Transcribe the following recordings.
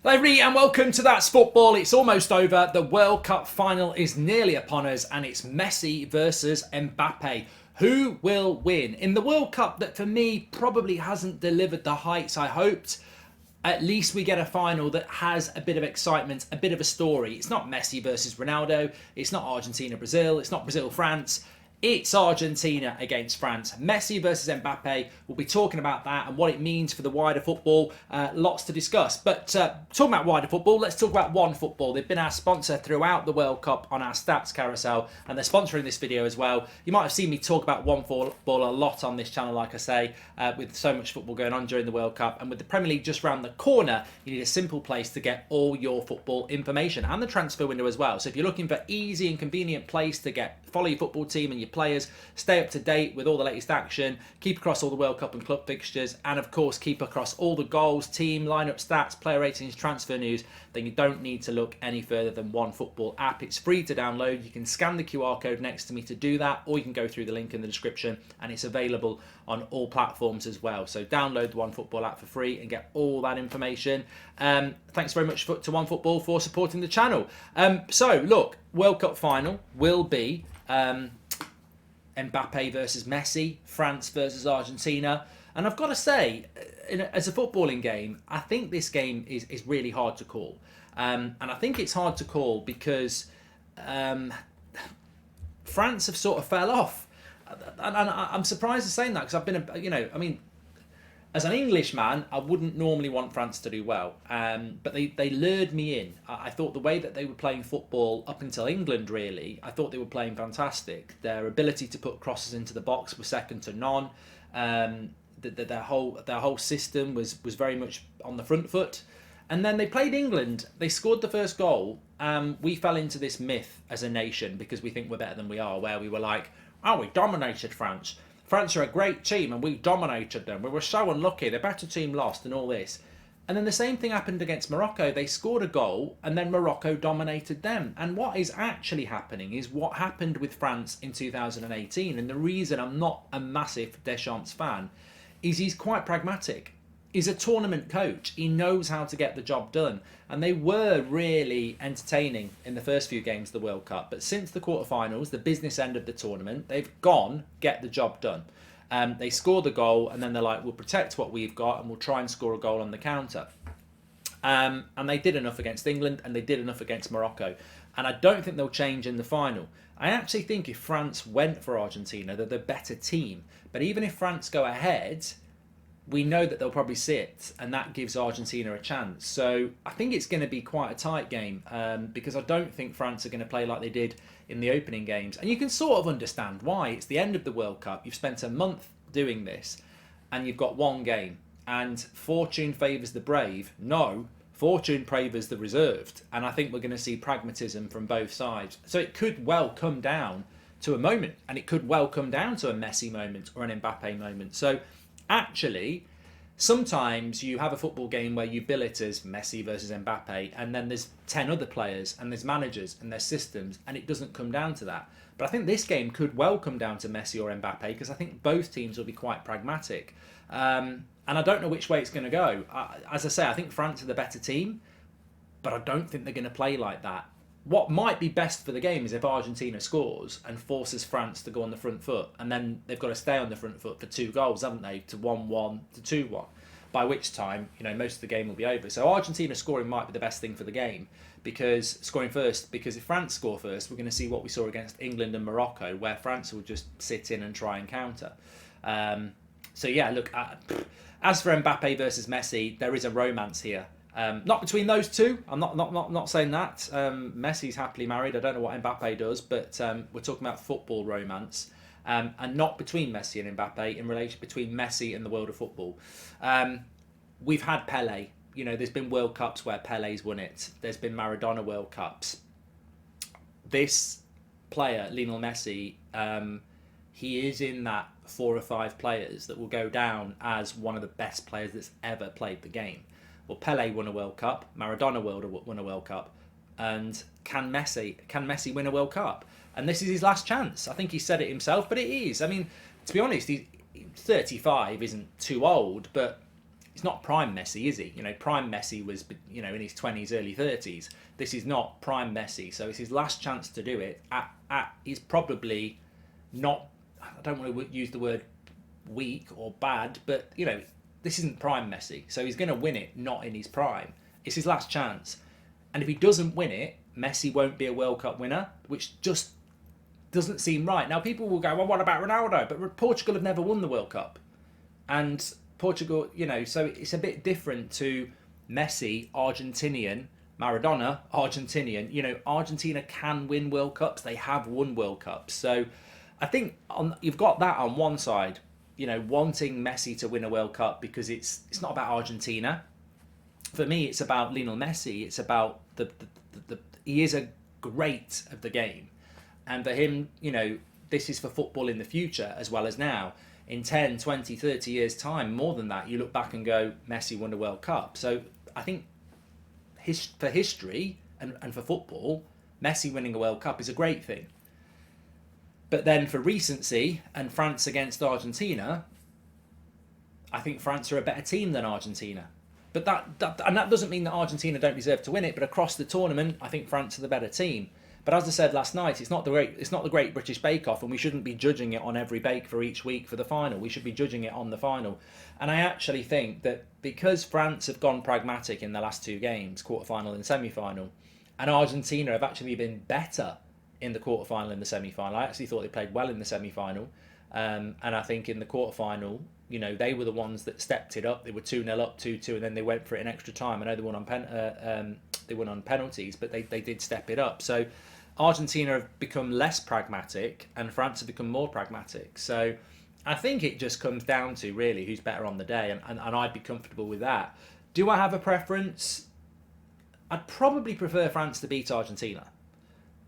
Hello everybody and welcome to That's Football. It's almost over. The World Cup final is nearly upon us and it's Messi versus Mbappe. Who will win? In the World Cup that for me probably hasn't delivered the heights I hoped, at least we get a final that has a bit of excitement, a bit of a story. It's not Messi versus Ronaldo. It's not Argentina-Brazil. It's not Brazil-France. It's Argentina against France. Messi versus Mbappe. We'll be talking about that and what it means for the wider football. Lots to discuss. But talking about wider football, let's talk about One Football. They've been our sponsor throughout the World Cup on our stats carousel, and they're sponsoring this video as well. You might have seen me talk about One Football a lot on this channel, like I say, with so much football going on during the World Cup. And with the Premier League just round the corner, you need a simple place to get all your football information and the transfer window as well. So if you're looking for easy and convenient place to follow your football team and your players, stay up to date with all the latest action, keep across all the World Cup and club fixtures, and of course keep across all the goals, team, lineup stats, player ratings, transfer news, then you don't need to look any further than One Football app. It's free to download. You can scan the QR code next to me to do that, or you can go through the link in the description, and it's available on all platforms as well. So download the One Football app for free and get all that information. Thanks very much to One Football for supporting the channel. So look, World Cup final will be Mbappe versus Messi, France versus Argentina. And I've got to say, as a footballing game, I think this game is really hard to call. And I think it's hard to call because France have sort of fell off. And I'm surprised at saying that because I've been, as an Englishman, I wouldn't normally want France to do well. But they lured me in. I thought the way that they were playing football up until England, really, I thought they were playing fantastic. Their ability to put crosses into the box was second to none. Their whole system was very much on the front foot. And then they played England. They scored the first goal. We fell into this myth as a nation because we think we're better than we are, where we were like, oh, we dominated France. France are a great team and we dominated them. We were so unlucky. The better team lost and all this. And then the same thing happened against Morocco. They scored a goal and then Morocco dominated them. And what is actually happening is what happened with France in 2018. And the reason I'm not a massive Deschamps fan is he's quite pragmatic. He's a tournament coach. He knows how to get the job done. And they were really entertaining in the first few games of the World Cup. But since the quarterfinals, the business end of the tournament, they've gone, get the job done. They score the goal and then they're like, we'll protect what we've got and we'll try and score a goal on the counter. And they did enough against England and they did enough against Morocco. And I don't think they'll change in the final. I actually think if France went for Argentina, they're the better team. But even if France go ahead, we know that they'll probably sit, and that gives Argentina a chance. So I think it's going to be quite a tight game because I don't think France are going to play like they did in the opening games. And you can sort of understand why. It's the end of the World Cup. You've spent a month doing this, and you've got one game. And fortune favours the brave. No, fortune favours the reserved. And I think we're going to see pragmatism from both sides. So it could well come down to a moment, and it could well come down to a Messi moment or an Mbappe moment. So actually, sometimes you have a football game where you bill it as Messi versus Mbappe, and then there's 10 other players, and there's managers, and there's systems, and it doesn't come down to that. But I think this game could well come down to Messi or Mbappe, because I think both teams will be quite pragmatic. And I don't know which way it's going to go. As I say, I think France are the better team, but I don't think they're going to play like that. What might be best for the game is if Argentina scores and forces France to go on the front foot, and then they've got to stay on the front foot for 2 goals, haven't they? To 1-1 to 2-1. By which time, most of the game will be over. So Argentina scoring might be the best thing for the game, because scoring first. Because if France score first, we're going to see what we saw against England and Morocco, where France will just sit in and try and counter. So yeah, look. As for Mbappe versus Messi, there is a romance here. Not between those two. I'm not saying that. Messi's happily married. I don't know what Mbappe does, but we're talking about football romance, and not between Messi and Mbappe. In relation between Messi and the world of football, we've had Pele. There's been World Cups where Pele's won it. There's been Maradona World Cups. This player, Lionel Messi, he is in that 4 or 5 players that will go down as one of the best players that's ever played the game. Well, Pele won a World Cup, Maradona won a World Cup, and can Messi win a World Cup? And this is his last chance. I think he said it himself, but it is. I mean, to be honest, 35 isn't too old, but He's not prime Messi, is he? Prime Messi was, in his 20s, early 30s. This is not prime Messi, so it's his last chance to do it. He's probably not, I don't want to use the word weak or bad, but, this isn't prime Messi, so he's going to win it not in his prime. It's his last chance. And if he doesn't win it, Messi won't be a World Cup winner, which just doesn't seem right. Now, people will go, well, what about Ronaldo? But Portugal have never won the World Cup. And Portugal, so it's a bit different to Messi, Argentinian, Maradona, Argentinian. Argentina can win World Cups. They have won World Cups. So I think you've got that on one side, wanting Messi to win a World Cup because it's not about Argentina. For me, it's about Lionel Messi. It's about the he is a great of the game. And for him, this is for football in the future as well as now. In 10, 20, 30 years' time, more than that, you look back and go, Messi won a World Cup. So I think for history and for football, Messi winning a World Cup is a great thing. But then for recency and France against Argentina, I think France are a better team than Argentina. But that doesn't mean that Argentina don't deserve to win it. But across the tournament, I think France are the better team. But as I said last night, it's not the Great British Bake Off, and we shouldn't be judging it on every bake for each week for the final. We should be judging it on the final. And I actually think that because France have gone pragmatic in the last two games, quarterfinal and semi-final, and Argentina have actually been better in the quarterfinal and the semi-final. I actually thought they played well in the semi-final, and I think in the quarterfinal, they were the ones that stepped it up. They were 2-0 up, 2-2, and then they went for it in extra time. I know they won on penalties, but they did step it up. So Argentina have become less pragmatic, and France have become more pragmatic. So I think it just comes down to really who's better on the day, and I'd be comfortable with that. Do I have a preference? I'd probably prefer France to beat Argentina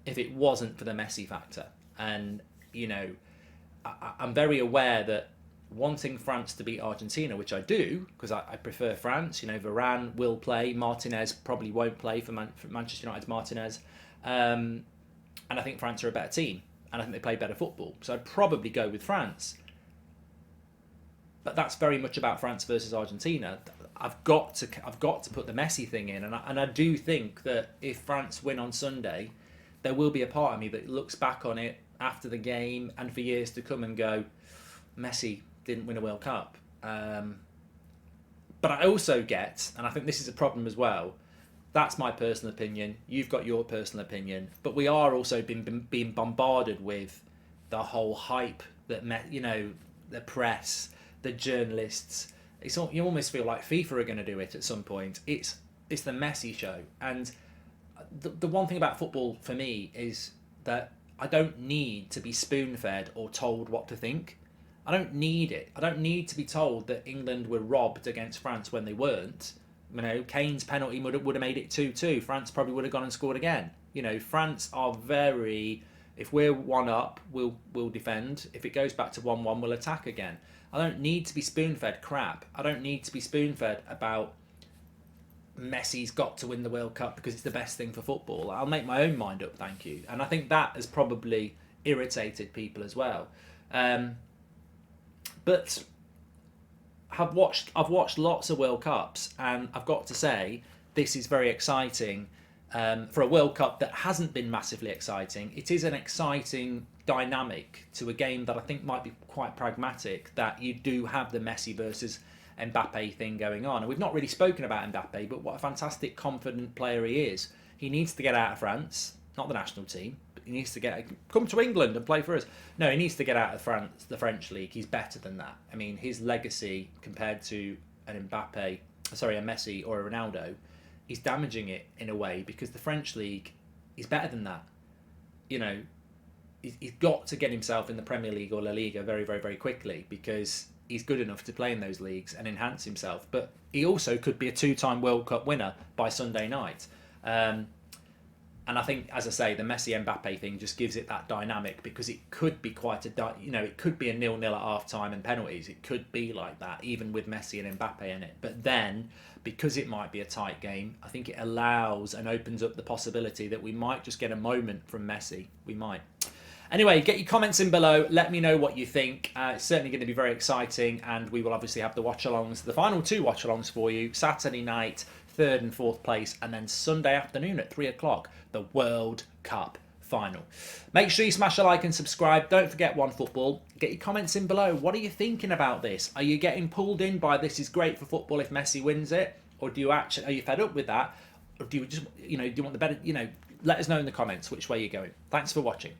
if it wasn't for the Messi factor. And, I'm very aware that wanting France to beat Argentina, which I do, because I prefer France, Varane will play, Martinez probably won't play for Manchester United's Martinez, and I think France are a better team, and I think they play better football, so I'd probably go with France. But that's very much about France versus Argentina. I've got to put the Messi thing in, and I do think that if France win on Sunday, there will be a part of me that looks back on it after the game and for years to come and go, Messi didn't win a World Cup. But I also get, and I think this is a problem as well, that's my personal opinion, you've got your personal opinion, but we are also being bombarded with the whole hype that, the press, the journalists, you almost feel like FIFA are going to do it at some point. It's the Messi show. And the one thing about football for me is that I don't need to be spoon-fed or told what to think. I don't need it. I don't need to be told that England were robbed against France when they weren't. Kane's penalty would have made it 2-2. France probably would have gone and scored again. France are very... If we're 1-up, we'll defend. If it goes back to 1-1, we'll attack again. I don't need to be spoon-fed crap. I don't need to be spoon-fed about Messi's got to win the World Cup because it's the best thing for football. I'll make my own mind up, thank you. And I think that has probably irritated people as well. But I've watched lots of World Cups, and I've got to say this is very exciting for a World Cup that hasn't been massively exciting. It is an exciting dynamic to a game that I think might be quite pragmatic, that you do have the Messi versus Mbappe thing going on. And we've not really spoken about Mbappe, but what a fantastic, confident player he is. He needs to get out of France, not the national team, but he needs to come to England and play for us. No, he needs to get out of France, the French league. He's better than that. I mean, his legacy compared to a Messi or a Ronaldo, he's damaging it in a way, because the French league is better than that. He's got to get himself in the Premier League or La Liga very, very, very quickly, because he's good enough to play in those leagues and enhance himself. But he also could be a 2-time World Cup winner by Sunday night. And I think, as I say, the Messi-Mbappe thing just gives it that dynamic, because it could be it could be a 0-0 at half-time and penalties. It could be like that, even with Messi and Mbappe in it. But then, because it might be a tight game, I think it allows and opens up the possibility that we might just get a moment from Messi. We might. Anyway, get your comments in below. Let me know what you think. It's certainly going to be very exciting, and we will obviously have the watch-alongs, the final 2 watch-alongs for you. Saturday night, 3rd and 4th place, and then Sunday afternoon at 3 o'clock, the World Cup final. Make sure you smash a like and subscribe. Don't forget One Football. Get your comments in below. What are you thinking about this? Are you getting pulled in by this is great for football if Messi wins it? Or do you actually, are you fed up with that? Or do you just, do you want the better, let us know in the comments which way you're going. Thanks for watching.